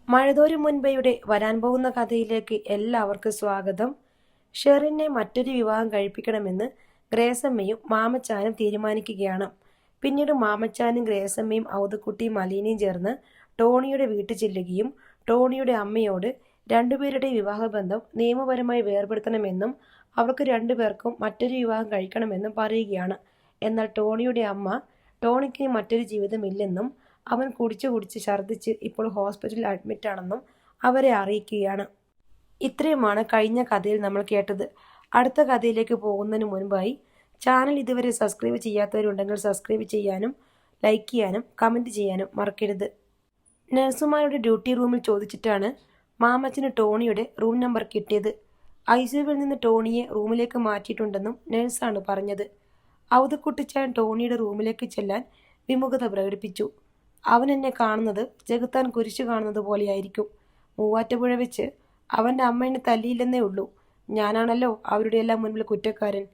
മഴതോരും മുൻപയുടെ വരാൻ പോകുന്ന കഥയിലേക്ക് എല്ലാവർക്കും സ്വാഗതം. ഷെറിനെ മറ്റൊരു വിവാഹം കഴിപ്പിക്കണമെന്ന് ഗ്രേസമ്മയും മാമച്ചാനും തീരുമാനിക്കുകയാണ്. പിന്നീട് മാമച്ചാനും ഗ്രേസമ്മയും ഔതക്കുട്ടിയും അലീനയും ചേർന്ന് ടോണിയുടെ വീട്ടിൽ ചെല്ലുകയും ടോണിയുടെ അമ്മയോട് രണ്ടുപേരുടെ വിവാഹബന്ധം നിയമപരമായി വേർപെടുത്തണമെന്നും അവർക്ക് രണ്ടുപേർക്കും മറ്റൊരു വിവാഹം കഴിക്കണമെന്നും പറയുകയാണ്. എന്നാൽ ടോണിയുടെ അമ്മ ടോണിക്ക് മറ്റൊരു ജീവിതമില്ലെന്നും അവൻ കുടിച്ച് ഛർദ്ദിച്ച് ഇപ്പോൾ ഹോസ്പിറ്റലിൽ അഡ്മിറ്റാണെന്നും അവരെ അറിയിക്കുകയാണ്. ഇത്രയുമാണ് കഴിഞ്ഞ കഥയിൽ നമ്മൾ കേട്ടത്. അടുത്ത കഥയിലേക്ക് പോകുന്നതിന് മുൻപായി ചാനൽ ഇതുവരെ സബ്സ്ക്രൈബ് ചെയ്യാത്തവരുണ്ടെങ്കിൽ സബ്സ്ക്രൈബ് ചെയ്യാനും ലൈക്ക് ചെയ്യാനും കമൻറ്റ് ചെയ്യാനും മറക്കരുത്. നഴ്സുമാരുടെ ഡ്യൂട്ടി റൂമിൽ ചോദിച്ചിട്ടാണ് മാമച്ചന് ടോണിയുടെ റൂം നമ്പർ കിട്ടിയത്. ഐസിയുവിൽ നിന്ന് ടോണിയെ റൂമിലേക്ക് മാറ്റിയിട്ടുണ്ടെന്നും നഴ്സാണ് പറഞ്ഞത്. ഔതക്കുട്ടിച്ചാൻ ടോണിയുടെ റൂമിലേക്ക് ചെല്ലാൻ വിമുഖത പ്രകടിപ്പിച്ചു. അവൻ എന്നെ കാണുന്നത് ജഗത്താൻ കുരിശു കാണുന്നത് പോലെയായിരിക്കും. മൂവാറ്റുപുഴ വെച്ച് അവൻ്റെ അമ്മ എന്നെ തല്ലിയില്ലെന്നേ ഉള്ളൂ. ഞാനാണല്ലോ അവരുടെ എല്ലാം മുൻപിൽ കുറ്റക്കാരൻ.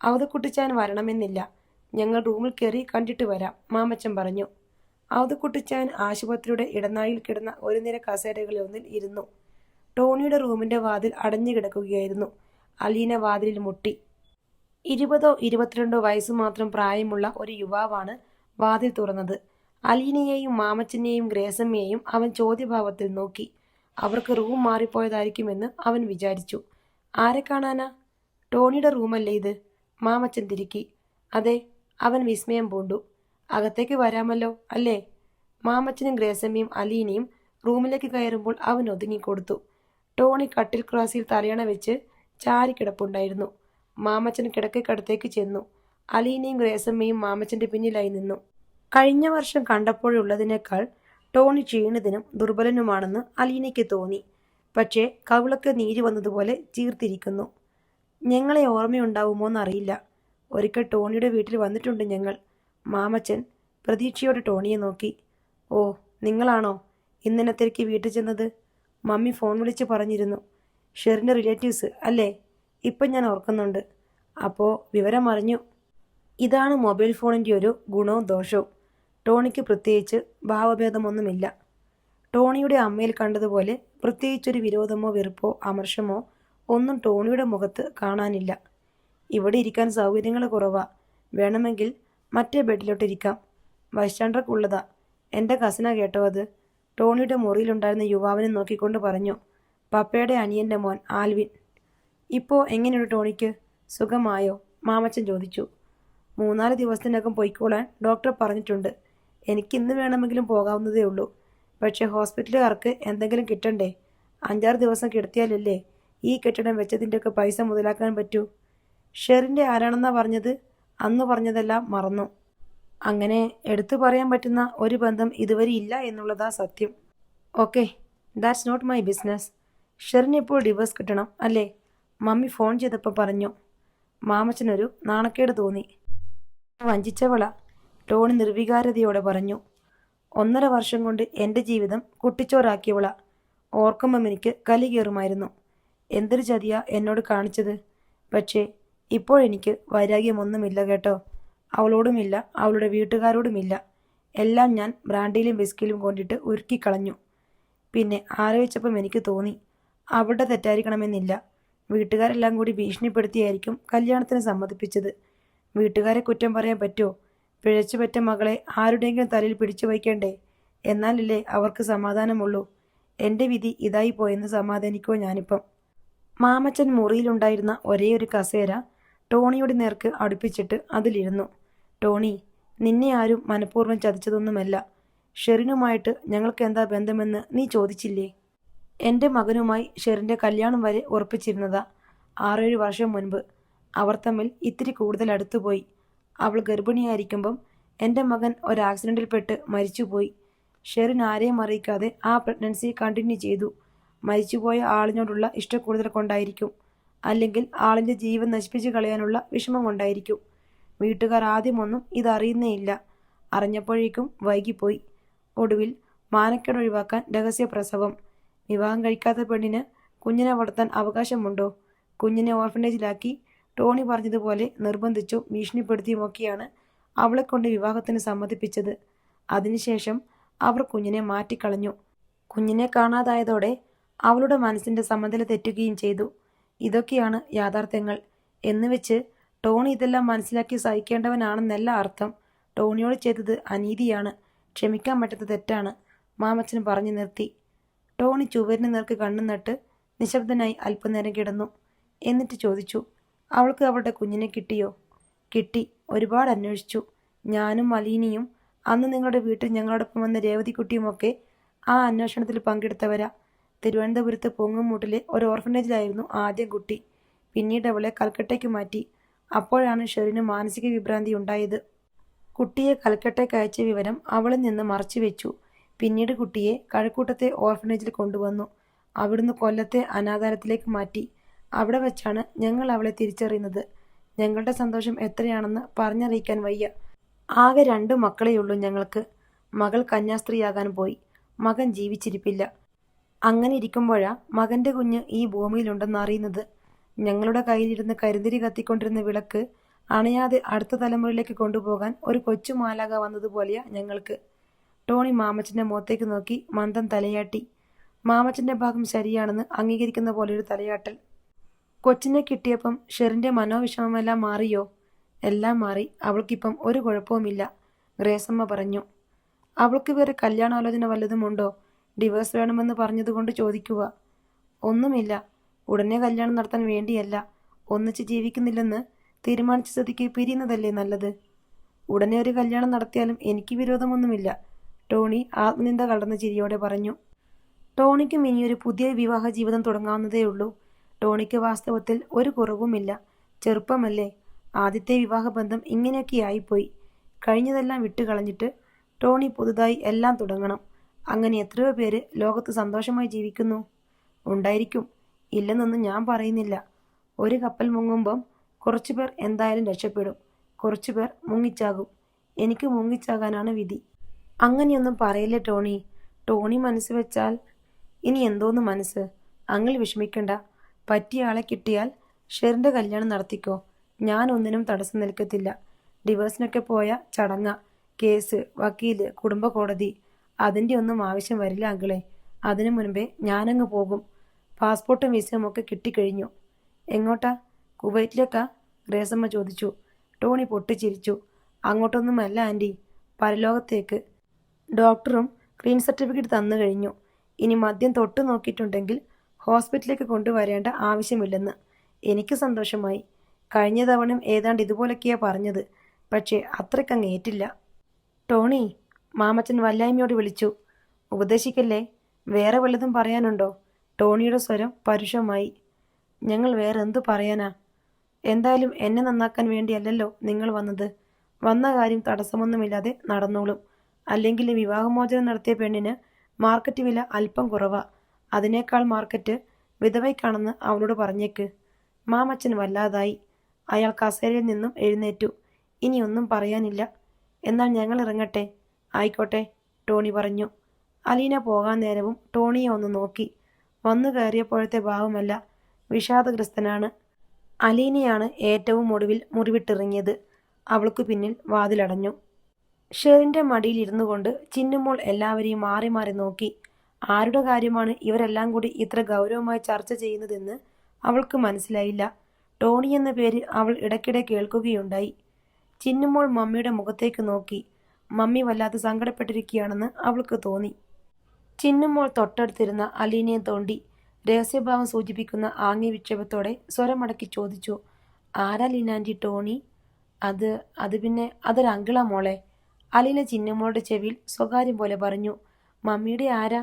ഔതക്കുട്ടിച്ചാൻ വരണമെന്നില്ല. ഞങ്ങൾ റൂമിൽ കയറി കണ്ടിട്ട് വരാം, മാമച്ചൻ പറഞ്ഞു. ഔതക്കുട്ടിച്ചാൻ ആശുപത്രിയുടെ ഇടനാഴിയിൽ കിടന്ന ഒരു നിര കസേരകളിൽ ഒന്നിൽ ഇരുന്നു. ടോണിയുടെ റൂമിൻ്റെ വാതിൽ അടഞ്ഞു കിടക്കുകയായിരുന്നു. അലീന വാതിലിൽ മുട്ടി. 20-22 വയസ്സ് മാത്രം പ്രായമുള്ള ഒരു യുവാവാണ് വാതിൽ തുറന്നത്. അലീനയെയും മാമച്ചനെയും ഗ്രേസമ്മയെയും അവൻ ചോദ്യഭാവത്തിൽ നോക്കി. അവർക്ക് റൂം മാറിപ്പോയതായിരിക്കുമെന്ന് അവൻ വിചാരിച്ചു. ആരെ കാണാനാ? ടോണിയുടെ റൂമല്ലേ ഇത്? മാമച്ചൻ തിരുക്കി. അതെ, അവൻ വിസ്മയം പൂണ്ടു. അകത്തേക്ക് വരാമല്ലോ അല്ലേ? മാമച്ചനും ഗ്രേസമ്മയും അലീനയും റൂമിലേക്ക് കയറുമ്പോൾ അവൻ ഒതുങ്ങിക്കൊടുത്തു. ടോണി കട്ടിൽ ക്രോസിൽ തലയണ വെച്ച് ചാരിക്കിടപ്പുണ്ടായിരുന്നു. മാമച്ചൻ കിടക്കടുത്തേക്ക് ചെന്നു. അലീനയും ഗ്രേസമ്മയും മാമച്ചന്റെ പിന്നിലായി നിന്നു. കഴിഞ്ഞ വർഷം കണ്ടപ്പോഴുള്ളതിനേക്കാൾ ടോണി ക്ഷീണിതനും ദുർബലനുമാണെന്ന് അലീനയ്ക്ക് തോന്നി. പക്ഷേ കവിളൊക്കെ നീര് വന്നതുപോലെ ചീർത്തിരിക്കുന്നു. ഞങ്ങളെ ഓർമ്മയുണ്ടാവുമോന്നറിയില്ല. ഒരിക്കൽ ടോണിയുടെ വീട്ടിൽ വന്നിട്ടുണ്ട് ഞങ്ങൾ. മാമച്ചൻ പ്രതീക്ഷയോടെ ടോണിയെ നോക്കി. ഓ, നിങ്ങളാണോ ഇന്നലത്തേക്ക് വീട്ടിൽ ചെന്നത്? മമ്മി ഫോൺ വിളിച്ച് പറഞ്ഞിരുന്നു. ഷെറിൻ്റെ റിലേറ്റീവ്സ് അല്ലേ? ഇപ്പം ഞാൻ ഓർക്കുന്നുണ്ട്. അപ്പോൾ വിവരം അറിഞ്ഞു. ഇതാണ് മൊബൈൽ ഫോണിൻ്റെ ഒരു ഗുണവും ദോഷവും. ടോണിക്ക് പ്രത്യേകിച്ച് ഭാവഭേദമൊന്നുമില്ല. ടോണിയുടെ അമ്മയിൽ കണ്ടതുപോലെ പ്രത്യേകിച്ചൊരു വിരോധമോ വെറുപ്പോ അമർഷമോ ഒന്നും ടോണിയുടെ മുഖത്ത് കാണാനില്ല. ഇവിടെ ഇരിക്കാൻ സൗകര്യങ്ങൾ കുറവാ. വേണമെങ്കിൽ മറ്റേ ബെഡിലോട്ടിരിക്കാം. വൈസ്റ്റാൻഡർക്കുള്ളതാ. എൻ്റെ കസിനാ കേട്ടോ അത്. ടോണിയുടെ മുറിയിലുണ്ടായിരുന്ന യുവാവിനെ നോക്കിക്കൊണ്ട് പറഞ്ഞു. പപ്പയുടെ അനിയൻ്റെ മോൻ ആൽവിൻ. ഇപ്പോൾ എങ്ങനെയുണ്ട് ടോണിക്ക്? സുഖമായോ? മാമച്ചൻ ചോദിച്ചു. 3-4 ദിവസത്തിനകം പൊയ്ക്കോളാൻ ഡോക്ടർ പറഞ്ഞിട്ടുണ്ട്. എനിക്ക് ഇന്ന് വേണമെങ്കിലും പോകാവുന്നതേ ഉള്ളൂ. പക്ഷേ ഹോസ്പിറ്റലുകാർക്ക് എന്തെങ്കിലും കിട്ടണ്ടേ? 5-6 ദിവസം കിടത്തിയാലല്ലേ ഈ കെട്ടിടം വെച്ചതിൻ്റെയൊക്കെ പൈസ മുതലാക്കാൻ പറ്റൂ. ഷെറിൻ്റെ ആരാണെന്നാ പറഞ്ഞത്? അന്ന് പറഞ്ഞതെല്ലാം മറന്നു. അങ്ങനെ എടുത്തു പറയാൻ പറ്റുന്ന ഒരു ബന്ധം ഇതുവരെ ഇല്ല എന്നുള്ളതാ സത്യം. Okay, that's not my business. ഷെറിന് ഇപ്പോൾ ഡിവോഴ്സ് കിട്ടണം അല്ലേ? മമ്മി ഫോൺ ചെയ്തപ്പോൾ പറഞ്ഞു. മാമച്ചനൊരു നാണക്കേട് തോന്നി. വഞ്ചിച്ചവള, ടോണി നിർവികാരതയോടെ പറഞ്ഞു. 1.5 വർഷം കൊണ്ട് എൻ്റെ ജീവിതം കുട്ടിച്ചോറാക്കിയവള. ഓർക്കുമ്പം എനിക്ക് കലി കയറുമായിരുന്നു. എന്തൊരു ചതിയാ എന്നോട് കാണിച്ചത്. പക്ഷേ ഇപ്പോഴെനിക്ക് വൈരാഗ്യമൊന്നുമില്ല കേട്ടോ. അവളോടുമില്ല, അവളുടെ വീട്ടുകാരോടുമില്ല. എല്ലാം ഞാൻ ബ്രാൻഡിയിലും ബിസ്കിലും കൊണ്ടിട്ട് ഉരുക്കിക്കളഞ്ഞു. പിന്നെ ആലോചിച്ചപ്പം എനിക്ക് തോന്നി അവളുടെ തെറ്റായിരിക്കണമെന്നില്ല. വീട്ടുകാരെല്ലാം കൂടി ഭീഷണിപ്പെടുത്തിയായിരിക്കും കല്യാണത്തിന് സമ്മതിപ്പിച്ചത്. വീട്ടുകാരെ കുറ്റം പറയാൻ പറ്റുമോ? പിഴച്ചു പറ്റ മകളെ ആരുടെയെങ്കിലും തലയിൽ പിടിച്ചു വയ്ക്കണ്ടേ? എന്നാലല്ലേ അവർക്ക് സമാധാനമുള്ളൂ. എൻ്റെ വിധി ഇതായി പോയെന്ന് സമാധാനിക്കോ ഞാനിപ്പം. മാമച്ചൻ മുറിയിലുണ്ടായിരുന്ന ഒരേയൊരു കസേര ടോണിയുടെ നേർക്ക് അടുപ്പിച്ചിട്ട് അതിലിരുന്നു. ടോണി, നിന്നെ ആരും മനഃപൂർവ്വം ചതിച്ചതൊന്നുമല്ല. ഷെറിനുമായിട്ട് ഞങ്ങൾക്ക് എന്താ ബന്ധമെന്ന് നീ ചോദിച്ചില്ലേ? എൻ്റെ മകനുമായി ഷെറിൻ്റെ കല്യാണം വരെ ഉറപ്പിച്ചിരുന്നതാ 6-7 വർഷം മുൻപ്. അവർ തമ്മിൽ ഇത്തിരി കൂടുതൽ അടുത്തുപോയി. അവൾ ഗർഭിണിയായിരിക്കുമ്പം എൻ്റെ മകൻ ഒരു ആക്സിഡൻറ്റിൽപ്പെട്ട് മരിച്ചുപോയി. ഷെറിൻ ആരെയും അറിയിക്കാതെ ആ പ്രഗ്നൻസി കണ്ടിന്യൂ ചെയ്തു. മരിച്ചുപോയ ആളിനോടുള്ള ഇഷ്ടക്കൂടുതൽ കൊണ്ടായിരിക്കും. അല്ലെങ്കിൽ ആളിൻ്റെ ജീവൻ നശിപ്പിച്ച് കളയാനുള്ള വിഷമം കൊണ്ടായിരിക്കും. വീട്ടുകാർ ആദ്യമൊന്നും ഇതറിയുന്നേയില്ല. അറിഞ്ഞപ്പോഴേക്കും വൈകിപ്പോയി. ഒടുവിൽ മാനക്കേട് ഒഴിവാക്കാൻ രഹസ്യപ്രസവം. വിവാഹം കഴിക്കാത്ത പെണ്ണിന് കുഞ്ഞിനെ വളർത്താൻ അവകാശമുണ്ടോ? കുഞ്ഞിനെ ഓർഫനേജിലാക്കി ടോണി പറഞ്ഞതുപോലെ നിർബന്ധിച്ചും ഭീഷണിപ്പെടുത്തിയുമൊക്കെയാണ് അവളെക്കൊണ്ട് വിവാഹത്തിന് സമ്മതിപ്പിച്ചത്. അതിനുശേഷം അവർ കുഞ്ഞിനെ മാറ്റിക്കളഞ്ഞു. കുഞ്ഞിനെ കാണാതായതോടെ അവളുടെ മനസ്സിന്റെ സമനില തെറ്റുകയും ചെയ്തു. ഇതൊക്കെയാണ് യാഥാർത്ഥ്യങ്ങൾ എന്നുവെച്ച് ടോണി ഇതെല്ലാം മനസ്സിലാക്കി സഹിക്കേണ്ടവനാണെന്നല്ല അർത്ഥം. ടോണിയോട് ചെയ്തത് അനീതിയാണ്, ക്ഷമിക്കാൻ പറ്റാത്ത തെറ്റാണ്, മാമച്ചൻ പറഞ്ഞു നിർത്തി. ടോണി ചുവരിന് നേർക്ക് കണ്ണു നട്ട് നിശബ്ദനായി അല്പനേരം കിടന്നു. എന്നിട്ട് ചോദിച്ചു, അവൾക്ക് അവളുടെ കുഞ്ഞിനെ കിട്ടിയോ? കിട്ടി, ഒരുപാട് അന്വേഷിച്ചു. ഞാനും അലീനയും അന്ന് നിങ്ങളുടെ വീട്ടിൽ ഞങ്ങളോടൊപ്പം വന്ന രേവതിക്കുട്ടിയുമൊക്കെ ആ അന്വേഷണത്തിൽ പങ്കെടുത്തവരാ. തിരുവനന്തപുരത്ത് പൊങ്ങുമൂട്ടിലെ ഒരു ഓർഫനേജിലായിരുന്നു ആദ്യം കുട്ടി. പിന്നീട് അവളെ കൽക്കട്ടയ്ക്ക് മാറ്റി. അപ്പോഴാണ് ഷെറിന് മാനസിക വിഭ്രാന്തി ഉണ്ടായത്. കുട്ടിയെ കൽക്കട്ടയ്ക്ക് അയച്ച വിവരം അവളിൽ നിന്ന് മറച്ചുവെച്ചു. പിന്നീട് കുട്ടിയെ കഴക്കൂട്ടത്തെ ഓർഫനേജിൽ കൊണ്ടുവന്നു. അവിടുന്ന് കൊല്ലത്തെ അനാഥാലയത്തിലേക്ക് മാറ്റി. അവിടെ വെച്ചാണ് ഞങ്ങൾ അവളെ തിരിച്ചറിയുന്നത്. ഞങ്ങളുടെ സന്തോഷം എത്രയാണെന്ന് പറഞ്ഞറിയിക്കാൻ വയ്യ. ആകെ 2 മക്കളെയുള്ളൂ ഞങ്ങൾക്ക്. മകൾ കന്യാസ്ത്രീയാകാൻ പോയി, മകൻ ജീവിച്ചിരിപ്പില്ല. അങ്ങനെ ഇരിക്കുമ്പോഴാ മകന്റെ കുഞ്ഞ് ഈ ഭൂമിയിലുണ്ടെന്ന് അറിയുന്നത്. ഞങ്ങളുടെ കയ്യിലിരുന്ന് കരിന്തിരി കത്തിക്കൊണ്ടിരുന്ന വിളക്ക് അണയാതെ അടുത്ത തലമുറയിലേക്ക് കൊണ്ടുപോകാൻ ഒരു കൊച്ചു മാലാക വന്നതുപോലെയാ ഞങ്ങൾക്ക്. ടോണി മാമച്ചന്റെ മുഖത്തേക്ക് നോക്കി മന്ദം തലയാട്ടി. മാമച്ചന്റെ ഭാഗം ശരിയാണെന്ന് അംഗീകരിക്കുന്ന പോലെയൊരു തലയാട്ടൽ. കൊച്ചിനെ കിട്ടിയപ്പം ഷെറിന്റെ മനോവിഷമമെല്ലാം മാറിയോ? എല്ലാം മാറി. അവൾക്കിപ്പം ഒരു കുഴപ്പവുമില്ല, ഗ്രേസമ്മ പറഞ്ഞു. അവൾക്ക് വേറെ കല്യാണാലോചന വല്ലതും ഉണ്ടോ? ഡിവേഴ്സ് വേണമെന്ന് പറഞ്ഞതുകൊണ്ട് ചോദിക്കുക. ഒന്നുമില്ല. ഉടനെ കല്യാണം നടത്താൻ വേണ്ടിയല്ല, ഒന്നിച്ച് ജീവിക്കുന്നില്ലെന്ന് തീരുമാനിച്ച സ്ഥിതിക്ക് പിരിയുന്നതല്ലേ നല്ലത്. ഉടനെ ഒരു കല്യാണം നടത്തിയാലും എനിക്ക് വിരോധമൊന്നുമില്ല, ടോണി ആത്മനിന്ദ കലർന്ന ചിരിയോടെ പറഞ്ഞു. ടോണിക്കും ഇനിയൊരു പുതിയ വിവാഹ ജീവിതം തുടങ്ങാവുന്നതേയുള്ളൂ. ടോണിക്ക് വാസ്തവത്തിൽ ഒരു കുറവുമില്ല. ചെറുപ്പമല്ലേ, ആദ്യത്തെ വിവാഹബന്ധം ഇങ്ങനെയൊക്കെയായിപ്പോയി. കഴിഞ്ഞതെല്ലാം വിട്ടുകളഞ്ഞിട്ട് ടോണി പുതുതായി എല്ലാം തുടങ്ങണം. അങ്ങനെ എത്രയോ പേര് ലോകത്ത് സന്തോഷമായി ജീവിക്കുന്നു. ഉണ്ടായിരിക്കും, ഇല്ലെന്നൊന്നും ഞാൻ പറയുന്നില്ല. ഒരു കപ്പൽ മുങ്ങുമ്പം കുറച്ചുപേർ എന്തായാലും രക്ഷപ്പെടും, കുറച്ചുപേർ മുങ്ങിച്ചാകും. എനിക്ക് മുങ്ങിച്ചാകാനാണ് വിധി. അങ്ങനെയൊന്നും പറയില്ലേ ടോണി. ടോണി മനസ്സ് വെച്ചാൽ ഇനി എന്തോന്ന് മനസ്സ്. അങ്ങൾ വിഷമിക്കണ്ട. പറ്റിയ ആളെ കിട്ടിയാൽ ഷെറിന്റെ കല്യാണം നടത്തിക്കോ. ഞാൻ ഒന്നിനും തടസ്സം നിൽക്കത്തില്ല. ഡിവേഴ്സിനൊക്കെ പോയ ചടങ്ങ, കേസ്, വക്കീല്, കുടുംബ കോടതി, അതിൻ്റെ ഒന്നും ആവശ്യം വരില്ല അങ്കിളെ. അതിനു മുൻപേ ഞാനങ്ങ് പോകും. പാസ്പോർട്ടും വിസയും ഒക്കെ കിട്ടിക്കഴിഞ്ഞു. എങ്ങോട്ടാ? കുവൈറ്റിലേക്കാ? ഗ്രേസമ്മ ചോദിച്ചു. ടോണി പൊട്ടിച്ചിരിച്ചു. അങ്ങോട്ടൊന്നുമല്ല ആൻറ്റി, പരലോകത്തേക്ക്. ഡോക്ടറും ക്ലീൻ സർട്ടിഫിക്കറ്റ് തന്നു കഴിഞ്ഞു. ഇനി മദ്യം തൊട്ടു നോക്കിയിട്ടുണ്ടെങ്കിൽ ഹോസ്പിറ്റലിലേക്ക് കൊണ്ടുവരേണ്ട ആവശ്യമില്ലെന്ന്. എനിക്ക് സന്തോഷമായി. കഴിഞ്ഞ തവണയും ഏതാണ്ട് ഇതുപോലൊക്കെയാ പറഞ്ഞത്, പക്ഷേ അത്രയ്ക്കങ്ങ് ഏറ്റില്ല. ടോണി, മാമച്ചൻ വല്ലായ്മയോട് വിളിച്ചു. ഉപദേശിക്കല്ലേ, വേറെ വല്ലതും പറയാനുണ്ടോ? ടോണിയുടെ സ്വരം പരുഷമായി. ഞങ്ങൾ വേറെ എന്തു പറയാനാ? എന്തായാലും എന്നെ നന്നാക്കാൻ വേണ്ടിയല്ലല്ലോ നിങ്ങൾ വന്നത്. വന്ന കാര്യം തടസ്സമൊന്നുമില്ലാതെ നടന്നോളും. അല്ലെങ്കിൽ വിവാഹമോചനം നടത്തിയ പെണ്ണിന് മാർക്കറ്റ് വില അല്പം കുറവാ. അതിനേക്കാൾ മാർക്കറ്റ് വിധവയ്ക്കാണെന്ന് അവളോട് പറഞ്ഞേക്ക്. മാമച്ചൻ വല്ലാതായി. അയാൾ കസേരയിൽ നിന്നും എഴുന്നേറ്റു. ഇനിയൊന്നും പറയാനില്ല. എന്നാൽ ഞങ്ങൾ ഇറങ്ങട്ടെ. ആയിക്കോട്ടെ, ടോണി പറഞ്ഞു. അലീന പോകാൻ നേരവും ടോണിയെ ഒന്ന് നോക്കി. വന്നു കയറിയപ്പോഴത്തെ ഭാവമല്ല, വിഷാദഗ്രസ്തനാണ്. അലീനയാണ് ഏറ്റവും ഒടുവിൽ മുറിവിട്ടിറങ്ങിയത്. അവൾക്കു പിന്നിൽ വാതിലടഞ്ഞു. ഷെറിന്റെ മടിയിൽ ഇരുന്നു കൊണ്ട് ചിന്നുമോൾ എല്ലാവരെയും മാറി മാറി നോക്കി. ആരുടെ കാര്യമാണ് ഇവരെല്ലാം കൂടി ഇത്ര ഗൗരവമായി ചർച്ച ചെയ്യുന്നതെന്ന് അവൾക്ക് മനസ്സിലായില്ല. ടോണി എന്ന പേര് അവൾ ഇടയ്ക്കിടെ കേൾക്കുകയുണ്ടായി. ചിന്നുമോൾ മമ്മിയുടെ മുഖത്തേക്ക് നോക്കി. മമ്മി വല്ലാതെ സങ്കടപ്പെട്ടിരിക്കുകയാണെന്ന് അവൾക്ക് തോന്നി. ചിന്നുമോൾ തൊട്ടടുത്തിരുന്ന അലീനയെ തോണ്ടി. രഹസ്യഭാവം സൂചിപ്പിക്കുന്ന ആംഗ്യ വിക്ഷേപത്തോടെ സ്വരമടക്കി ചോദിച്ചു, ആരാ ലീനാൻറ്റി? ടോണി? അത് പിന്നെ അതൊരു അങ്കിളാ മോളെ. അലീന ചിന്നുമോളുടെ ചെവിയിൽ സ്വകാര്യം പോലെ പറഞ്ഞു. മമ്മിയുടെ ആരാ?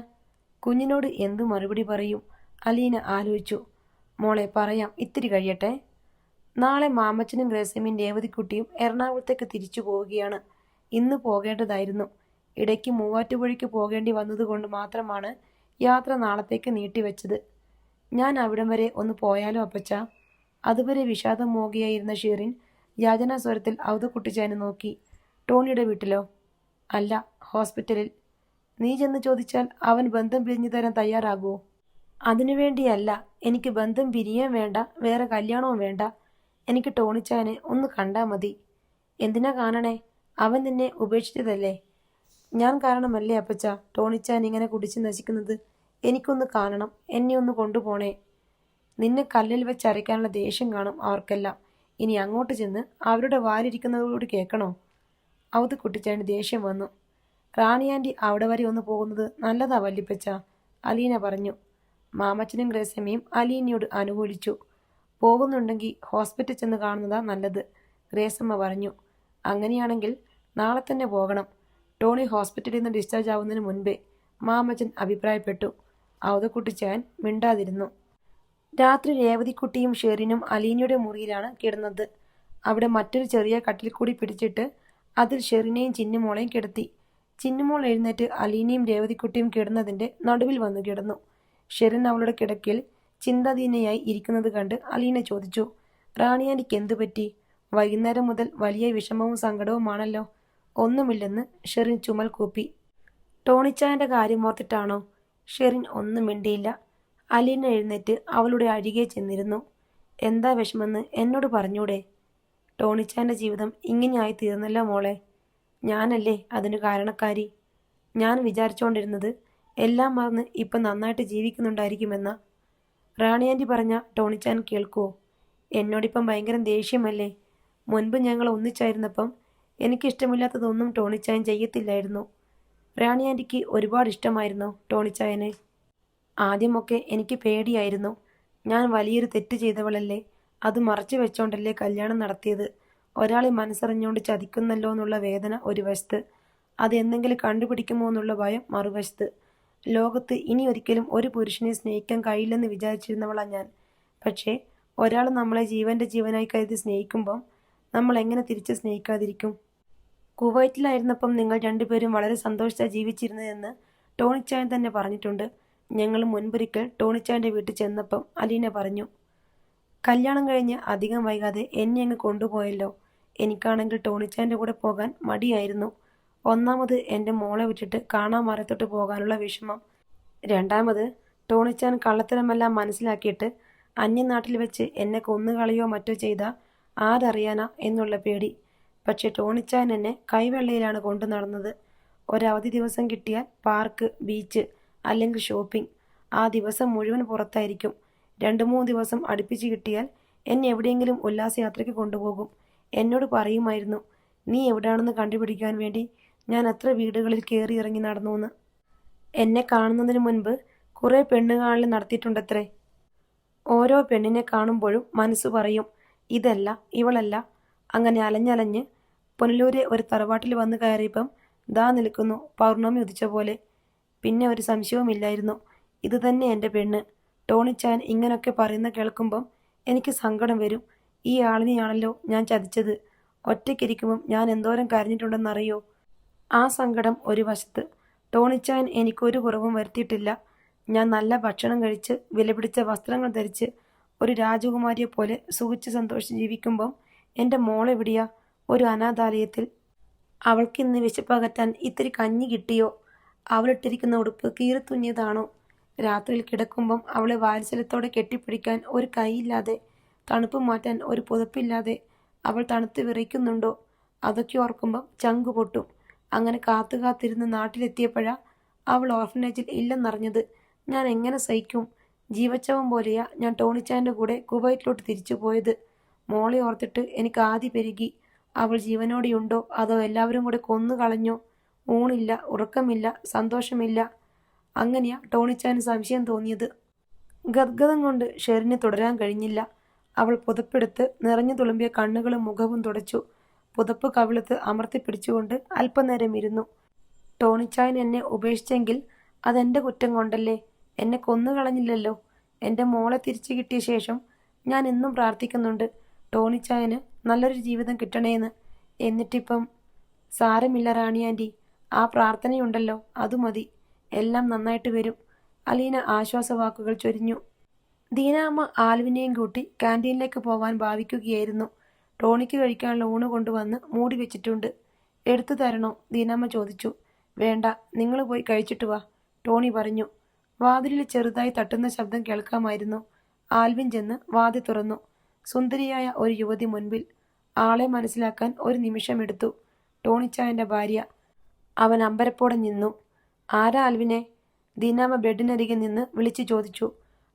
കുഞ്ഞിനോട് എന്തു മറുപടി പറയും? അലീന ആലോചിച്ചു. മോളെ പറയാം, ഇത്തിരി കഴിയട്ടെ. നാളെ മാമച്ചനും ഗ്രേസമ്മയും രേവതിക്കുട്ടിയും എറണാകുളത്തേക്ക് തിരിച്ചു പോവുകയാണ്. ഇന്ന് പോകേണ്ടതായിരുന്നു. ഇടയ്ക്ക് മൂവാറ്റുപുഴയ്ക്ക് പോകേണ്ടി വന്നതുകൊണ്ട് മാത്രമാണ് യാത്ര നാളത്തേക്ക് നീട്ടിവെച്ചത്. ഞാൻ അവിടം വരെ ഒന്ന് പോയാലോ അപ്പച്ച? അതുവരെ വിഷാദം മോകിയായിരുന്ന ഷീറിൻ യാചനാസ്വരത്തിൽ ഔതക്കുട്ടിച്ചാനെ നോക്കി. ടോണിയുടെ വീട്ടിലോ? അല്ല, ഹോസ്പിറ്റലിൽ. നീ ചെന്ന് ചോദിച്ചാൽ അവൻ ബന്ധം പിരിഞ്ഞു തരാൻ തയ്യാറാകുമോ? അതിനുവേണ്ടിയല്ല. എനിക്ക് ബന്ധം പിരിയാൻ വേണ്ട, വേറെ കല്യാണവും വേണ്ട. എനിക്ക് ടോണിച്ചാനെ ഒന്ന് കണ്ടാൽ മതി. എന്തിനാ കാണണേ? അവൻ നിന്നെ ഉപേക്ഷിച്ചതല്ലേ? ഞാൻ കാരണമല്ലേ അപ്പച്ച ടോണിച്ചാൻ ഇങ്ങനെ കുടിച്ച് നശിക്കുന്നത്? എനിക്കൊന്ന് കാണണം, എന്നെ ഒന്ന് കൊണ്ടുപോണേ. നിന്നെ കല്ലിൽ വെച്ച് അരയ്ക്കാനുള്ള ദേഷ്യം കാണും അവർക്കെല്ലാം. ഇനി അങ്ങോട്ട് ചെന്ന് അവരുടെ വാലിരിക്കുന്നതോട് കേൾക്കണോ? കുട്ടിച്ചാൻ്റെ ദേഷ്യം വന്നു. റാണിയാൻറ്റി അവിടെ വരെ ഒന്ന് പോകുന്നത് നല്ലതാ വല്യപ്പച്ച, അലീന പറഞ്ഞു. മാമച്ചനും ഗ്രേസമ്മയും അലീനയോട് അനുകൂലിച്ചു. പോകുന്നുണ്ടെങ്കിൽ ഹോസ്പിറ്റൽ ചെന്ന് കാണുന്നതാ നല്ലത്, ഗ്രേസമ്മ പറഞ്ഞു. അങ്ങനെയാണെങ്കിൽ നാളെ തന്നെ പോകണം, ടോണി ഹോസ്പിറ്റലിൽ നിന്ന് ഡിസ്ചാർജ് ആവുന്നതിന് മുൻപേ, മാമച്ചൻ അഭിപ്രായപ്പെട്ടു. കുട്ടിച്ചാൻ മിണ്ടാതിരുന്നു. രാത്രി രേവതിക്കുട്ടിയും ഷെറിനും അലീനയുടെ മുറിയിലാണ് കിടന്നത്. അവിടെ മറ്റൊരു ചെറിയ കട്ടിൽ കൂടി പിടിച്ചിട്ട് അതിൽ ഷെറിനെയും ചിന്നുമോളെയും കിടത്തി. ചിന്നുമോൾ എഴുന്നേറ്റ് അലീനയും രേവതിക്കുട്ടിയും കിടന്നതിൻ്റെ നടുവിൽ വന്നു കിടന്നു. ഷെറിൻ അവളുടെ കിടക്കിൽ ചിന്താധീനയായി ഇരിക്കുന്നത് കണ്ട് അലീന ചോദിച്ചു, റാണിയാനിക്ക് എന്തു പറ്റി? വൈകുന്നേരം മുതൽ വലിയ വിഷമവും സങ്കടവുമാണല്ലോ. ഒന്നുമില്ലെന്ന് ഷെറിൻ ചുമൽ കൂപ്പി. ടോണിച്ചായൻ്റെ കാര്യം ഓർത്തിട്ടാണോ? ഷെറിൻ ഒന്നും മിണ്ടിയില്ല. അലീന എഴുന്നേറ്റ് അവളുടെ അരികെ ചെന്നിരുന്നു. എന്താ വിഷമെന്ന് എന്നോട് പറഞ്ഞൂടെ? ടോണിച്ചാൻ്റെ ജീവിതം ഇങ്ങനെയായി തീർന്നല്ലോ മോളെ. ഞാനല്ലേ അതിന് കാരണക്കാരി. ഞാൻ വിചാരിച്ചുകൊണ്ടിരുന്നത് എല്ലാം മറന്ന് ഇപ്പം നന്നായിട്ട് ജീവിക്കുന്നുണ്ടായിരിക്കുമെന്നാ. റാണിയാൻറ്റി പറഞ്ഞ ടോണിച്ചാൻ കേൾക്കുവോ? എന്നോടിപ്പം ഭയങ്കര ദേഷ്യമല്ലേ? മുൻപ് ഞങ്ങൾ ഒന്നിച്ചായിരുന്നപ്പം എനിക്കിഷ്ടമില്ലാത്തതൊന്നും ടോണിച്ചായൻ ചെയ്യത്തില്ലായിരുന്നു. റാണിയാൻറ്റിക്ക് ഒരുപാട് ഇഷ്ടമായിരുന്നു ടോണിച്ചായനെ. ആദ്യമൊക്കെ എനിക്ക് പേടിയായിരുന്നു. ഞാൻ വലിയൊരു തെറ്റ് ചെയ്തവളല്ലേ, അത് മറച്ചു വെച്ചോണ്ടല്ലേ കല്യാണം നടത്തിയത്. ഒരാളെ മനസ്സറിഞ്ഞുകൊണ്ട് ചതിക്കുന്നല്ലോ എന്നുള്ള വേദന ഒരു വശത്ത്, അതെന്തെങ്കിലും കണ്ടുപിടിക്കുമോ എന്നുള്ള ഭയം മറുവശത്ത്. ലോകത്ത് ഇനി ഒരിക്കലും ഒരു പുരുഷനെ സ്നേഹിക്കാൻ കഴിയില്ലെന്ന് വിചാരിച്ചിരുന്നവളാ ഞാൻ. പക്ഷേ ഒരാൾ നമ്മളെ ജീവൻ്റെ ജീവനായി കരുതി സ്നേഹിക്കുമ്പം നമ്മൾ എങ്ങനെ തിരിച്ച് സ്നേഹിക്കാതിരിക്കും? കുവൈറ്റിലായിരുന്നപ്പം നിങ്ങൾ രണ്ടുപേരും വളരെ സന്തോഷിച്ചാണ് ജീവിച്ചിരുന്നതെന്ന് ടോണിച്ചായൻ തന്നെ പറഞ്ഞിട്ടുണ്ട്. ഞങ്ങൾ മുൻപൊരിക്കൽ ടോണിച്ചായൻ്റെ വീട്ടിൽ ചെന്നപ്പം അലീന പറഞ്ഞു. കല്യാണം കഴിഞ്ഞ് അധികം വൈകാതെ എന്നെ അങ്ങ് കൊണ്ടുപോയല്ലോ. എനിക്കാണെങ്കിൽ ടോണിച്ചായൻ്റെ കൂടെ പോകാൻ മടിയായിരുന്നു. ഒന്നാമത് എൻ്റെ മോളെ വിട്ടിട്ട് കാണാമറത്തോട്ട് പോകാനുള്ള വിഷമം. രണ്ടാമത് ടോണിച്ചാൻ കള്ളത്തരമെല്ലാം മനസ്സിലാക്കിയിട്ട് അന്യനാട്ടിൽ വെച്ച് എന്നെ കൊന്നുകളയോ മറ്റോ ചെയ്താൽ ആരറിയാനാ എന്നുള്ള പേടി. പക്ഷെ ടോണിച്ചാൻ എന്നെ കൈവെള്ളയിലാണ് കൊണ്ടു നടന്നത്. ഒരവധി ദിവസം കിട്ടിയാൽ പാർക്ക്, ബീച്ച് അല്ലെങ്കിൽ ഷോപ്പിംഗ്. ആ ദിവസം മുഴുവൻ പുറത്തായിരിക്കും. 2-3 ദിവസം അടുപ്പിച്ച് കിട്ടിയാൽ എന്നെ എവിടെയെങ്കിലും ഉല്ലാസയാത്രയ്ക്ക് കൊണ്ടുപോകും. എന്നോട് പറയുമായിരുന്നു, നീ എവിടെയാണെന്ന് കണ്ടുപിടിക്കാൻ വേണ്ടി ഞാൻ എത്ര വീടുകളിൽ കയറി ഇറങ്ങി നടന്നു എന്ന്. എന്നെ കാണുന്നതിന് മുൻപ് കുറേ പെണ്ണുകാണൽ നടത്തിയിട്ടുണ്ടത്രേ. ഓരോ പെണ്ണിനെ കാണുമ്പോഴും മനസ്സ് പറയും, ഇതല്ല, ഇവളല്ല. അങ്ങനെ അലഞ്ഞലഞ്ഞ് പുനലൂരെ ഒരു തറവാട്ടിൽ വന്ന് കയറിയപ്പം ദാ നിൽക്കുന്നു പൗർണമി ഉദിച്ച പോലെ. പിന്നെ ഒരു സംശയവുമില്ലായിരുന്നു, ഇത് തന്നെ എൻ്റെ പെണ്ണ്. ടോണിച്ചാൻ ഇങ്ങനൊക്കെ പറയുന്ന കേൾക്കുമ്പം എനിക്ക് സങ്കടം വരും. ഈ ആളിനെയാണല്ലോ ഞാൻ ചതിച്ചത്. ഒറ്റയ്ക്കിരിക്കുമ്പം ഞാൻ എന്തോരം കരഞ്ഞിട്ടുണ്ടെന്നറിയോ? ആ സങ്കടം ഒരു വശത്ത്. ടോണിച്ചാൻ എനിക്കൊരു കുറവും വരുത്തിയിട്ടില്ല. ഞാൻ നല്ല ഭക്ഷണം കഴിച്ച് വിലപിടിച്ച വസ്ത്രങ്ങൾ ധരിച്ച് ഒരു രാജകുമാരിയെ പോലെ സുഖിച്ച് സന്തോഷിച്ച് ജീവിക്കുമ്പം എൻ്റെ മോളെവിടെയാ? ഒരു അനാഥാലയത്തിൽ. അവൾക്കിന്ന് വിശപ്പകറ്റാൻ ഇത്തിരി കഞ്ഞി കിട്ടിയോ? അവളിട്ടിരിക്കുന്ന ഉടുപ്പ് കീറിത്തുന്നിയതാണോ? രാത്രിയിൽ കിടക്കുമ്പം അവളെ വാത്സല്യത്തോടെ കെട്ടിപ്പിടിക്കാൻ ഒരു കൈയില്ലാതെ, തണുപ്പ് മാറ്റാൻ ഒരു പുതപ്പില്ലാതെ അവൾ തണുത്ത് വിറയ്ക്കുന്നുണ്ടോ? അതൊക്കെ ഓർക്കുമ്പം ചങ്കു പൊട്ടും. അങ്ങനെ കാത്തുകാത്തിരുന്ന് നാട്ടിലെത്തിയപ്പോഴാ അവൾ ഓർഫനേജിൽ ഇല്ലെന്നറിഞ്ഞത്. ഞാൻ എങ്ങനെ സഹിക്കും? ജീവച്ചവം പോലെയാ ഞാൻ ടോണിച്ചാൻ്റെ കൂടെ കുവൈറ്റിലോട്ട് തിരിച്ചു പോയത്. മോളെ ഓർത്തിട്ട് എനിക്ക് ആദി പെരുകി. അവൾ ജീവനോടെയുണ്ടോ അതോ എല്ലാവരും കൂടെ കൊന്നു കളഞ്ഞോ? ഊണില്ല, ഉറക്കമില്ല, സന്തോഷമില്ല. അങ്ങനെയാ ടോണിച്ചാന് സംശയം തോന്നിയത്. ഗദ്ഗതം കൊണ്ട് ഷെറിന് തുടരാൻ കഴിഞ്ഞില്ല. അവൾ പുതപ്പെടുത്ത് നിറഞ്ഞു തുളുമ്പിയ കണ്ണുകളും മുഖവും തുടച്ചു. പുതപ്പ് കവിളത്ത് അമർത്തിപ്പിടിച്ചുകൊണ്ട് അല്പനേരം ഇരുന്നു. ടോണിച്ചായൻ എന്നെ ഉപേക്ഷിച്ചെങ്കിൽ അതെൻ്റെ കുറ്റം കൊണ്ടല്ലേ? എന്നെ കൊന്നുകളഞ്ഞില്ലല്ലോ. എൻ്റെ മോളെ തിരിച്ചു കിട്ടിയ ശേഷം ഞാൻ എന്നും പ്രാർത്ഥിക്കുന്നുണ്ട് ടോണിച്ചായന് നല്ലൊരു ജീവിതം കിട്ടണേന്ന്. എന്നിട്ടിപ്പം സാരമില്ല റാണിയാൻറ്റി, ആ പ്രാർത്ഥനയുണ്ടല്ലോ, അത് മതി. എല്ലാം നന്നായിട്ട് വരും. അലീന ആശ്വാസവാക്കുകൾ ചൊരിഞ്ഞു. ദീനാമ്മ ആൽവിനെയും കൂട്ടി ക്യാൻറ്റീനിലേക്ക് പോവാൻ ഭാവിക്കുകയായിരുന്നു. ടോണിക്ക് കഴിക്കാനുള്ള ഊണ് കൊണ്ടുവന്ന് മൂടി വെച്ചിട്ടുണ്ട്. എടുത്തു തരണോ? ദീനാമ്മ ചോദിച്ചു. വേണ്ട, നിങ്ങൾ പോയി കഴിച്ചിട്ട് വാ, ടോണി പറഞ്ഞു. വാതിലിൽ ചെറുതായി തട്ടുന്ന ശബ്ദം കേൾക്കാമായിരുന്നു. ആൽവിൻ ചെന്ന് വാതിൽ തുറന്നു. സുന്ദരിയായ ഒരു യുവതി മുൻപിൽ. ആളെ മനസ്സിലാക്കാൻ ഒരു നിമിഷമെടുത്തു. ടോണിച്ചായൻ്റെ ഭാര്യ. അവൻ അമ്പരപ്പോടെ നിന്നു. ആരാ ആൽവിനെ? ദീനാമ്മ ബെഡിനരികെ നിന്ന് വിളിച്ചു ചോദിച്ചു.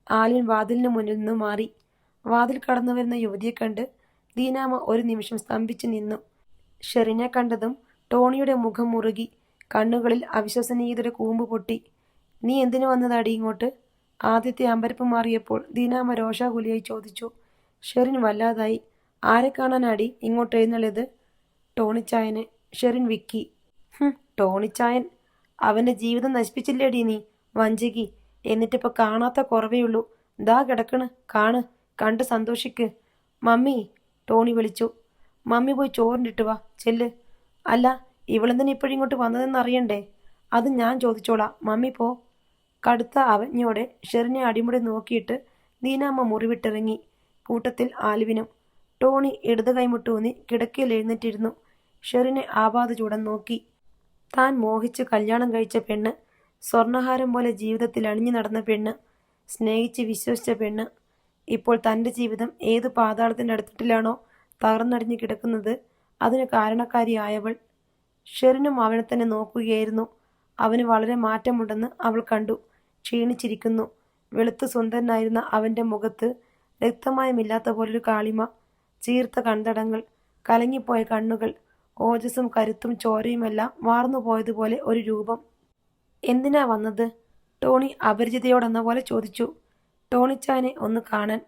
ആൽവിൻ വാതിലിന് മുന്നിൽ നിന്ന് മാറി. വാതിൽ കടന്നു വരുന്ന യുവതിയെ കണ്ട് ദീനാമ്മ ഒരു നിമിഷം സ്തംഭിച്ചു നിന്നു. ഷെറിനെ കണ്ടതും ടോണിയുടെ മുഖം മുറുകി. കണ്ണുകളിൽ അവിശ്വസനീയതയുടെ കൂമ്പ് പൊട്ടി. നീ എന്തിനു വന്നതാടി ഇങ്ങോട്ട്? ആദ്യത്തെ അമ്പരപ്പ് മാറിയപ്പോൾ ദീനാമ്മ രോഷാകുലിയായി ചോദിച്ചു. ഷെറിൻ വല്ലാതായി. ആരെ കാണാനാടി ഇങ്ങോട്ട് എഴുന്നള്ളിയത്? ടോണിച്ചായനെ. ഷെറിൻ വിക്കി. ടോണിച്ചായൻ അവന്റെ ജീവിതം നശിപ്പിച്ചില്ലേടി നീ, വഞ്ചകി. എന്നിട്ടിപ്പോൾ കാണാത്ത കുറവേയുള്ളൂ. ദാ കിടക്കണ്, കാണ്, കണ്ട് സന്തോഷിക്ക്. മമ്മി, ടോണി വിളിച്ചു. മമ്മി പോയി ചോറിനിട്ട് വാ, ചെല്ല്. അല്ല, ഇവളെന്തിനാ ഇപ്പോഴിങ്ങോട്ട് വന്നതെന്ന് അറിയണ്ടേ? അത് ഞാൻ ചോദിച്ചോളാം, മമ്മി പോ. കടുത്ത അവജ്ഞയോടെ ഷെറിനെ അടിമുടി നോക്കിയിട്ട് ദീനാമ്മ മുറിവിട്ടിറങ്ങി. കൂട്ടത്തിൽ ആൽവിനും. ടോണി ഇടത് കൈമുട്ടൂന്നി കിടക്കയിൽ എഴുന്നേറ്റിരുന്നു. ഷെറിനെ ആപാത ചൂടൻ നോക്കി. താൻ മോഹിച്ച് കല്യാണം കഴിച്ച പെണ്ണ്, സ്വർണ്ണഹാരം പോലെ ജീവിതത്തിൽ അണിഞ്ഞു നടന്ന പെണ്ണ്, സ്നേഹിച്ച് വിശ്വസിച്ച പെണ്ണ്, ഇപ്പോൾ തൻ്റെ ജീവിതം ഏത് പാതാളത്തിൻ്റെ അടുത്തിട്ടിലാണോ തകർന്നടിഞ്ഞു കിടക്കുന്നത്, അതിന് കാരണക്കാരിയായവൾ. ഷെറിനും അവനെ തന്നെ നോക്കുകയായിരുന്നു. അവന് വളരെ മാറ്റമുണ്ടെന്ന് അവൾ കണ്ടു. ക്ഷീണിച്ചിരിക്കുന്നു. വെളുത്ത് സുന്ദരനായിരുന്ന അവൻ്റെ മുഖത്ത് രക്തമയമില്ലാത്ത പോലൊരു കാളിമ, ചീർത്ത കൺതടങ്ങൾ, കലങ്ങിപ്പോയ കണ്ണുകൾ, ഓജസ്സും കരുത്തും ചോരയുമെല്ലാം വാർന്നു പോയതുപോലെ ഒരു രൂപം. എന്തിനാ വന്നത്? ടോണി അപരിചിതയോടെന്ന പോലെ ചോദിച്ചു. ടോണിച്ചാനെ ഒന്ന് കാണാൻ.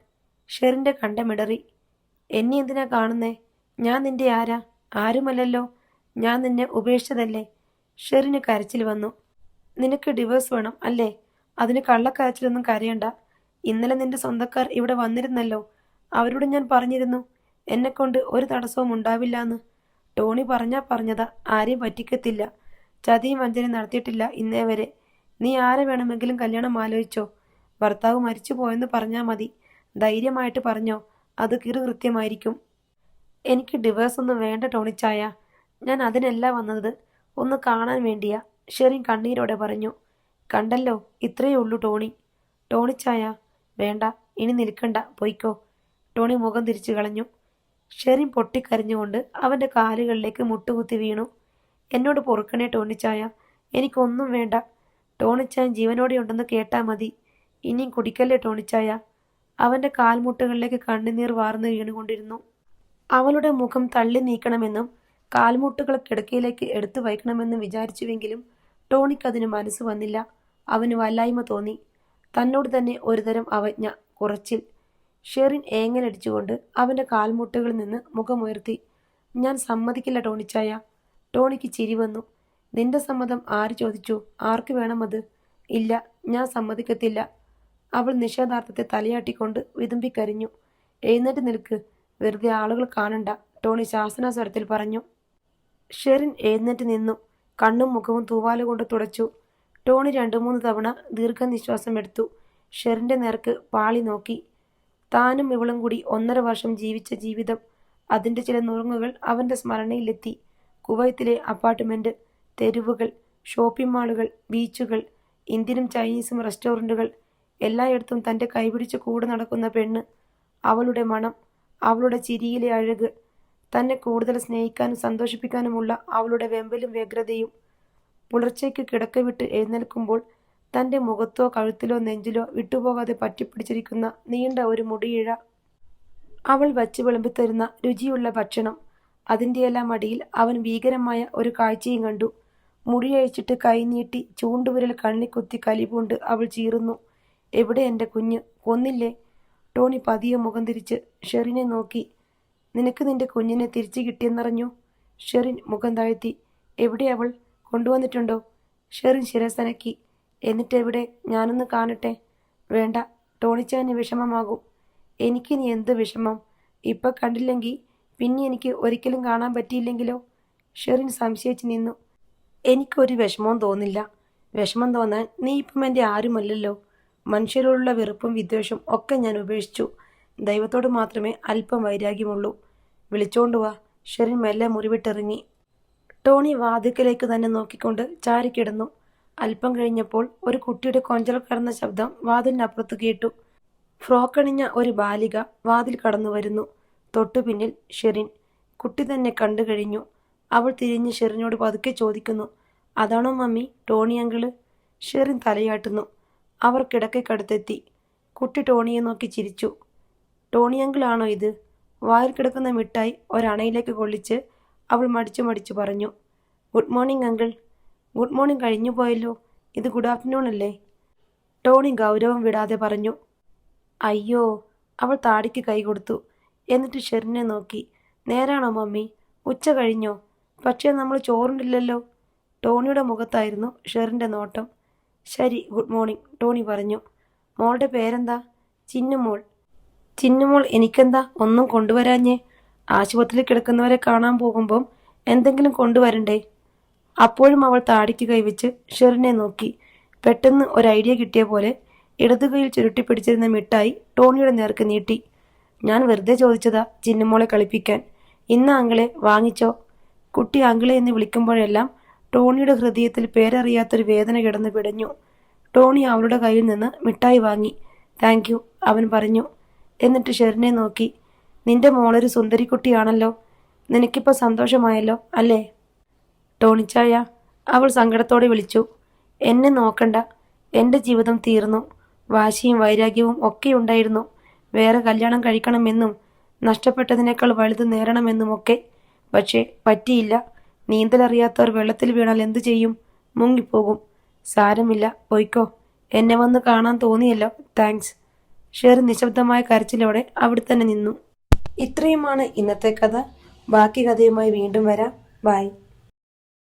ഷെറിൻ്റെ കണ്ടമിടറി. എന്നെ എന്തിനാ കാണുന്നേ? ഞാൻ നിന്റെ ആരാ? ആരുമല്ലല്ലോ. ഞാൻ നിന്നെ ഉപേക്ഷിച്ചതല്ലേ? ഷെറിന് കരച്ചിൽ വന്നു. നിനക്ക് ഡിവോഴ്സ് വേണം അല്ലേ? അതിന് കള്ളക്കരച്ചിലൊന്നും കരയണ്ട. ഇന്നലെ നിന്റെ സ്വന്തക്കാർ ഇവിടെ വന്നിരുന്നല്ലോ. അവരോട് ഞാൻ പറഞ്ഞിരുന്നു എന്നെക്കൊണ്ട് ഒരു തടസ്സവും ഉണ്ടാവില്ലാന്ന്. ടോണി പറഞ്ഞതാ, ആരെയും പറ്റിക്കത്തില്ല. ചതിയും വഞ്ചനയും നടത്തിയിട്ടില്ല ഇന്നേ വരെ. നീ ആരെ വേണമെങ്കിലും കല്യാണം ആലോചിച്ചോ. ഭർത്താവ് മരിച്ചു പോയെന്ന് പറഞ്ഞാൽ മതി. ധൈര്യമായിട്ട് പറഞ്ഞോ, അത് കൃത്യമായിരിക്കും. എനിക്ക് ഡിവേഴ്സ് ഒന്നും വേണ്ട ടോണിച്ചായ. ഞാൻ അതിനല്ല വന്നത്, ഒന്ന് കാണാൻ വേണ്ടിയാ. ഷെറിൻ കണ്ണീരോടെ പറഞ്ഞു. കണ്ടല്ലോ, ഇത്രയേ ഉള്ളൂ ടോണി. ടോണിച്ചായ, വേണ്ട, ഇനി നിൽക്കണ്ട, പൊയ്ക്കോ. ടോണി മുഖം തിരിച്ചു കളഞ്ഞു. ഷെറിൻ പൊട്ടിക്കരഞ്ഞുകൊണ്ട് അവൻ്റെ കാലുകളിലേക്ക് മുട്ടുകുത്തി വീണു. എന്നോട് പൊറുക്കണേ ടോണിച്ചായ, എനിക്കൊന്നും വേണ്ട. ടോണിച്ചായൻ ജീവനോടെ ഉണ്ടെന്ന് കേട്ടാൽ മതി. ഇനിയും കുടിക്കല്ലേ ടോണിച്ചായ. അവൻ്റെ കാൽമുട്ടുകളിലേക്ക് കണ്ണുനീർ വാർന്നു വീണുകൊണ്ടിരുന്നു. അവളുടെ മുഖം തള്ളി നീക്കണമെന്നും കാൽമുട്ടുകൾ കിടക്കയിലേക്ക് എടുത്തു വയ്ക്കണമെന്നും വിചാരിച്ചുവെങ്കിലും ടോണിക്കതിന് മനസ്സ് വന്നില്ല. അവന് വല്ലായ്മ തോന്നി. തന്നോട് തന്നെ ഒരുതരം അവജ്ഞ, കുറച്ചിൽ. ഷെറിൻ ഏങ്ങലടിച്ചുകൊണ്ട് അവൻ്റെ കാൽമുട്ടുകളിൽ നിന്ന് മുഖമുയർത്തി. ഞാൻ സമ്മതിക്കില്ല ടോണിച്ചായ. ടോണിക്ക് ചിരി വന്നു. നിന്റെ സമ്മതം ആര് ചോദിച്ചു? ആർക്ക് വേണം അത്? ഇല്ല, ഞാൻ സമ്മതിക്കത്തില്ല. അവൾ നിഷേധാർത്ഥത്തെ തലയാട്ടിക്കൊണ്ട് വിതുമ്പിക്കരിഞ്ഞു. എഴുന്നേറ്റ് നിൽക്ക്, വെറുതെ ആളുകൾ കാണണ്ട, ടോണി ശാസനാസ്വരത്തിൽ പറഞ്ഞു. ഷെറിൻ എഴുന്നേറ്റ് നിന്നു. കണ്ണും മുഖവും തൂവാലുകൊണ്ട് തുടച്ചു. ടോണി 2-3 തവണ ദീർഘനിശ്വാസം എടുത്തു. ഷെറിൻ്റെ നേർക്ക് പാളി നോക്കി. താനും ഇവളും കൂടി 1.5 വർഷം ജീവിച്ച ജീവിതം, അതിൻ്റെ ചില നുറുങ്ങുകൾ അവൻ്റെ സ്മരണയിലെത്തി. കുവൈത്തിലെ അപ്പാർട്ട്മെൻറ്റ്, തെരുവുകൾ, ഷോപ്പിംഗ് മാളുകൾ, ബീച്ചുകൾ, ഇന്ത്യനും ചൈനീസും റെസ്റ്റോറൻറ്റുകൾ, എല്ലായിടത്തും തൻ്റെ കൈപിടിച്ച് കൂടെ നടക്കുന്ന പെണ്ണ്, അവളുടെ മണം, അവളുടെ ചിരിയിലെ അഴക്, തന്നെ കൂടുതൽ സ്നേഹിക്കാനും സന്തോഷിപ്പിക്കാനുമുള്ള അവളുടെ വെമ്പലും വ്യഗ്രതയും. പുലർച്ചയ്ക്ക് കിടക്ക വിട്ട് എഴുന്നേൽക്കുമ്പോൾ തൻ്റെ മുഖത്തോ കഴുത്തിലോ നെഞ്ചിലോ വിട്ടുപോകാതെ പറ്റിപ്പിടിച്ചിരിക്കുന്ന നീണ്ട ഒരു മുടിയിഴ, അവൾ വച്ച് വിളമ്പിത്തരുന്ന രുചിയുള്ള ഭക്ഷണം, അതിൻ്റെയെല്ലാം അടിയിൽ അവൻ ഭീകരമായ ഒരു കാഴ്ചയും കണ്ടു. മുടിയഴിച്ചിട്ട് കൈനീട്ടി ചൂണ്ടുവിരൽ കണ്ണിക്കുത്തി കലിപൂണ്ട് അവൾ ചീറുന്നു. എവിടെ എൻ്റെ കുഞ്ഞ്? കൊന്നില്ലേ? ടോണി പതിയെ മുഖം തിരിച്ച് ഷെറിനെ നോക്കി. നിനക്ക് നിന്റെ കുഞ്ഞിനെ തിരിച്ചു കിട്ടിയെന്നറിഞ്ഞു? ഷെറിൻ മുഖം താഴ്ത്തി. എവിടെ അവൾ? കൊണ്ടുവന്നിട്ടുണ്ടോ? ഷെറിൻ ശിരസനക്കി. എന്നിട്ടെവിടെ? ഞാനൊന്ന് കാണട്ടെ. വേണ്ട, ടോണിച്ചാന് വിഷമമാകും. എനിക്കിനി എന്ത് വിഷമം? ഇപ്പം കണ്ടില്ലെങ്കിൽ പിന്നെ എനിക്ക് ഒരിക്കലും കാണാൻ പറ്റിയില്ലെങ്കിലോ? ഷെറിൻ സംശയിച്ച് നിന്നു. എനിക്കൊരു വിഷമവും തോന്നില്ല. വിഷമം തോന്നാൻ നീ ഇപ്പം എൻ്റെ ആരുമല്ലല്ലോ. മനുഷ്യരോടുള്ള വെറുപ്പും വിദ്വേഷവും ഒക്കെ ഞാൻ ഉപേക്ഷിച്ചു. ദൈവത്തോട് മാത്രമേ അല്പം വൈരാഗ്യമുള്ളൂ. വിളിച്ചോണ്ട് വാ. ഷെറിൻ മെല്ലെ മുറിവിട്ടിറങ്ങി. ടോണി വാതിക്കലേക്ക് തന്നെ നോക്കിക്കൊണ്ട് ചാരിക്കിടന്നു. അല്പം കഴിഞ്ഞപ്പോൾ ഒരു കുട്ടിയുടെ കൊഞ്ചൽ കടന്ന ശബ്ദം വാതിലിനപ്പുറത്ത് കേട്ടു. ഫ്രോക്കണിഞ്ഞ ഒരു ബാലിക വാതിൽ കടന്നു വരുന്നു. തൊട്ടു പിന്നിൽ ഷെറിൻ. കുട്ടി തന്നെ കണ്ടു കഴിഞ്ഞു. അവൾ തിരിഞ്ഞ് ഷെറിനോട് പതുക്കെ ചോദിക്കുന്നു, അതാണോ മമ്മി ടോണി അങ്കിള്? ഷെറിൻ തലയാട്ടുന്നു. അവർ കിടക്കയ്ക്കടുത്തെത്തി. കുട്ടി ടോണിയെ നോക്കി ചിരിച്ചു. ടോണി അങ്കിളാണോ ഇത്? വായിൽ കിടക്കുന്ന മിഠായി ഒരണയിലേക്ക് കൊള്ളിച്ച് അവൾ മടിച്ചു മടിച്ചു പറഞ്ഞു. Good morning uncle. Good morning കഴിഞ്ഞു പോയല്ലോ. ഇത് ഗുഡ് ആഫ്റ്റർനൂൺ അല്ലേ? ടോണി ഗൗരവം വിടാതെ പറഞ്ഞു. അയ്യോ. അവൾ താടിക്ക് കൈ കൊടുത്തു. എന്നിട്ട് ഷെറിനെ നോക്കി. നേരാണോ മമ്മി? ഉച്ച കഴിഞ്ഞോ? പക്ഷേ നമ്മൾ ചോറുണ്ടില്ലല്ലോ. ടോണിയുടെ മുഖത്തായിരുന്നു ഷെറിൻ്റെ നോട്ടം. ശരി, ഗുഡ് മോർണിംഗ്, ടോണി പറഞ്ഞു. മോളുടെ പേരെന്താ? ചിന്നുമോൾ. ചിന്നുമോൾ, എനിക്കെന്താ ഒന്നും കൊണ്ടുവരാഞ്ഞേ? ആശുപത്രിയിൽ കിടക്കുന്നവരെ കാണാൻ പോകുമ്പം എന്തെങ്കിലും കൊണ്ടുവരണ്ടേ? അപ്പോഴും അവൾ താടിക്ക് കൈവച്ച് ഷെറിനെ നോക്കി. പെട്ടെന്ന് ഒരു ഐഡിയ കിട്ടിയ പോലെ ഇടതുകൈയിൽ ചുരുട്ടിപ്പിടിച്ചിരുന്ന മിഠായി ടോണിയുടെ നേർക്ക് നീട്ടി. ഞാൻ വെറുതെ ചോദിച്ചതാ, ചിന്നുമോളെ കളിപ്പിക്കാൻ. ഇന്ന് അങ്കിളെ, വാങ്ങിച്ചോ. കുട്ടി അങ്കിളെ എന്ന് വിളിക്കുമ്പോഴെല്ലാം ടോണിയുടെ ഹൃദയത്തിൽ പേരറിയാത്തൊരു വേദന കിടന്ന് പിടഞ്ഞു. ടോണി അവളുടെ കയ്യിൽ നിന്ന് മിഠായി വാങ്ങി. താങ്ക് യു, അവൻ പറഞ്ഞു. എന്നിട്ട് ഷെറിനെ നോക്കി. നിന്റെ മോളൊരു സുന്ദരിക്കുട്ടിയാണല്ലോ. നിനക്കിപ്പോൾ സന്തോഷമായല്ലോ അല്ലേ? ടോണിച്ചായ, അവൾ സങ്കടത്തോടെ വിളിച്ചു. എന്നെ നോക്കണ്ട. എൻ്റെ ജീവിതം തീർന്നു. വാശിയും വൈരാഗ്യവും ഒക്കെ ഉണ്ടായിരുന്നു. വേറെ കല്യാണം കഴിക്കണമെന്നും നഷ്ടപ്പെട്ടതിനേക്കാൾ വലുത് നേടണമെന്നുമൊക്കെ. പക്ഷേ പറ്റിയില്ല. നീന്തലറിയാത്തവർ വെള്ളത്തിൽ വീണാൽ എന്തു ചെയ്യും? മുങ്ങിപ്പോകും. സാരമില്ല, പൊയ്ക്കോ. എന്നെ വന്ന് കാണാൻ തോന്നിയല്ലോ. താങ്ക്സ്. ഷെറി നിശബ്ദമായ കരച്ചിലോടെ അവിടെ തന്നെ നിന്നു. ഇത്രയുമാണ് ഇന്നത്തെ കഥ. ബാക്കി കഥയുമായി വീണ്ടും വരാം. ബൈ.